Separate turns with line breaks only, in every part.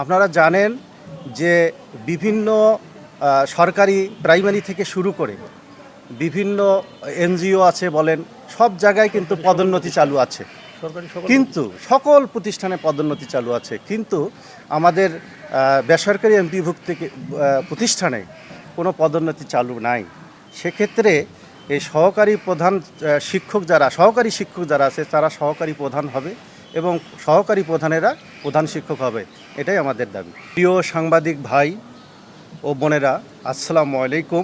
আপনারা জানেন যে বিভিন্ন সরকারি প্রাইমারি থেকে শুরু করে বিভিন্ন এনজিও আছে বলেন, সব জায়গায় কিন্তু পদোন্নতি চালু আছে, কিন্তু সকল প্রতিষ্ঠানে পদোন্নতি চালু আছে, কিন্তু আমাদের বেসরকারি এমপিভুক্ত প্রতিষ্ঠানে কোনো পদোন্নতি চালু নাই। সেক্ষেত্রে এই সহকারী শিক্ষক যারা আছে তারা সহকারী প্রধান হবে এবং সহকারী প্রধানেরা প্রধান শিক্ষক হবে, এটাই আমাদের দাবি। প্রিয় সাংবাদিক ভাই ও বোনেরা, আসসালামু আলাইকুম।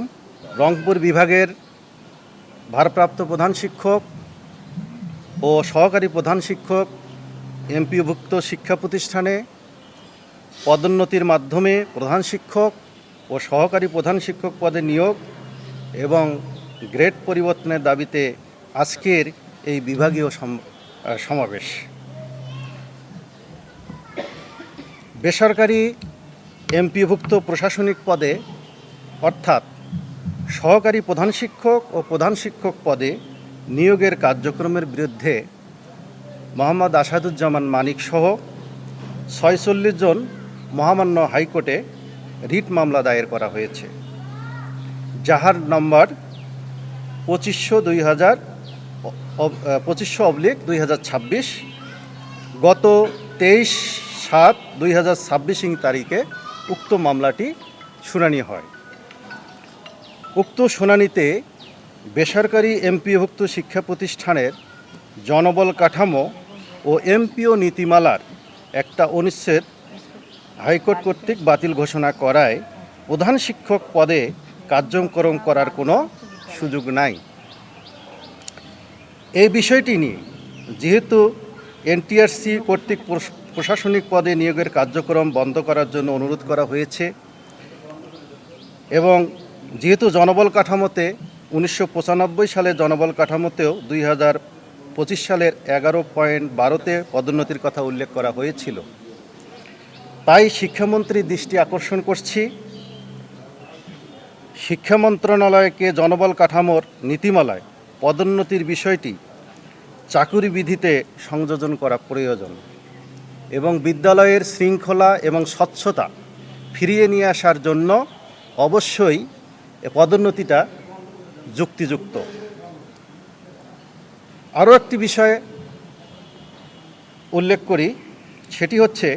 রংপুর বিভাগের ভারপ্রাপ্ত প্রধান শিক্ষক ও সহকারী প্রধান শিক্ষক এমপিভুক্ত শিক্ষা প্রতিষ্ঠানে পদোন্নতির মাধ্যমে প্রধান শিক্ষক ও সহকারী প্রধান শিক্ষক পদে নিয়োগ এবং গ্রেড পরিবর্তনের দাবিতে আজকের এই বিভাগীয় সমাবেশ। বেসরকারি এমপিভুক্ত প্রশাসনিক পদে অর্থাৎ সহকারী প্রধান শিক্ষক ও প্রধান শিক্ষক পদে নিয়োগের কার্যক্রমের বিরুদ্ধে মোহাম্মদ আসাদুজ্জামান মানিক সহ ৪৬ জন মহামান্য হাইকোর্টে রিট মামলা দায়ের করা হয়েছে, যাহার নম্বর 25/2026। গত 23/7/2026 তারিখে উক্ত মামলাটি শুনানি হয়। উক্ত শুনানিতে বেসরকারি এমপিভুক্ত শিক্ষা প্রতিষ্ঠানের জনবল কাঠামো ও এমপিও নীতিমালার একটা অনুচ্ছেদ হাইকোর্ট কর্তৃক বাতিল ঘোষণা করায় প্রধান শিক্ষক পদে কার্যক্রম করার কোনো সুযোগ নাই। এই বিষয়টি নিয়ে যেহেতু এনটিআরসি কর্তৃক প্রশাসনিক পদে নিয়োগের কার্যক্রম বন্ধ করার জন্য অনুরোধ করা হয়েছে এবং যেহেতু জনবল কাঠামোতে 1995 সালে জনবল কাঠামোতেও 2025 সালের 11.12-তে পদোন্নতির কথা উল্লেখ করা হয়েছিল, তাই শিক্ষামন্ত্রীর দৃষ্টি আকর্ষণ করছি, শিক্ষা মন্ত্রণালয়কে জনবল কাঠামোর নীতিমালায় পদোন্নতির বিষয়টি চাকুরি বিধিতে সংযোজন করা প্রয়োজন এবং বিদ্যালয়ের শৃঙ্খলা এবং স্বচ্ছতা ফিরিয়ে নিয়ে আসার জন্য অবশ্যই পদোন্নতিটা যুক্তিযুক্ত। আরও একটি বিষয়ে উল্লেখ করি, সেটি হচ্ছে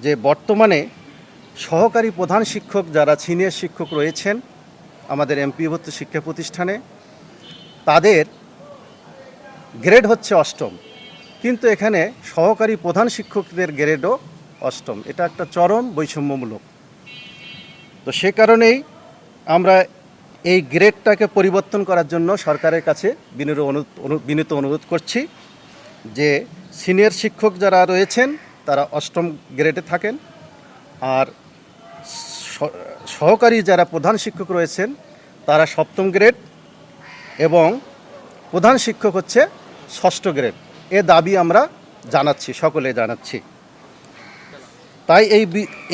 যে বর্তমানে সহকারী প্রধান শিক্ষক যারা সিনিয়র শিক্ষক রয়েছেন আমাদের এমপিভুক্ত শিক্ষা প্রতিষ্ঠানে, তাদের গ্রেড হচ্ছে 8ম, কিন্তু এখানে সহকারী প্রধান শিক্ষকদের গ্রেডও 8ম। এটা একটা চরম বৈষম্যমূলক। তো সে কারণেই আমরা এই গ্রেডটাকে পরিবর্তন করার জন্য সরকারের কাছে বিনীত অনুরোধ করছি যে সিনিয়র শিক্ষক যারা রয়েছেন তারা 8ম গ্রেডে থাকেন, আর সহকারী যারা প্রধান শিক্ষক রয়েছেন তারা 7ম গ্রেড এবং প্রধান শিক্ষক হচ্ছে 6ষ্ঠ গ্রেড। এ দাবি আমরা জানাচ্ছি, সকলে জানাচ্ছি। তাই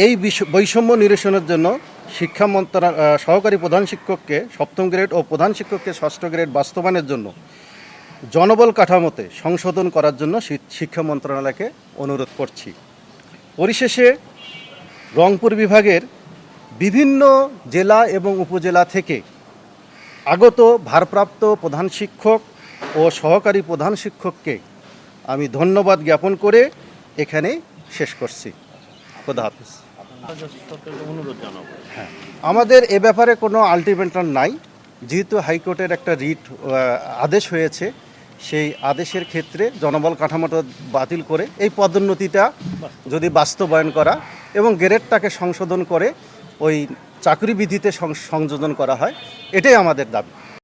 এই বৈষম্য নিরসনের জন্য শিক্ষা সহকারী প্রধান শিক্ষককে 7ম গ্রেড ও প্রধান শিক্ষককে 6ষ্ঠ গ্রেড বাস্তবায়নের জন্য জনবল কাঠামোতে সংশোধন করার জন্য শিক্ষা মন্ত্রণালয়কে অনুরোধ করছি। পরিশেষে রংপুর বিভাগের বিভিন্ন জেলা এবং উপজেলা থেকে আগত ভারপ্রাপ্ত প্রধান শিক্ষক ও সহকারী প্রধান শিক্ষককে আমি ধন্যবাদ জ্ঞাপন করে এখানে শেষ করছি। খোদা হাফেজ। হ্যাঁ, আমাদের এ ব্যাপারে কোনো আলটিমেটাম নাই, যেহেতু হাইকোর্টের একটা রিট আদেশ হয়েছে, সেই আদেশের ক্ষেত্রে জনবল কাঠামোটা বাতিল করে এই পদোন্নতিটা যদি বাস্তবায়ন করা এবং গ্রেডটাকে সংশোধন করে ওই চাকরি বিধিতে সংযোজন করা হয়, এটাই আমাদের দাবি।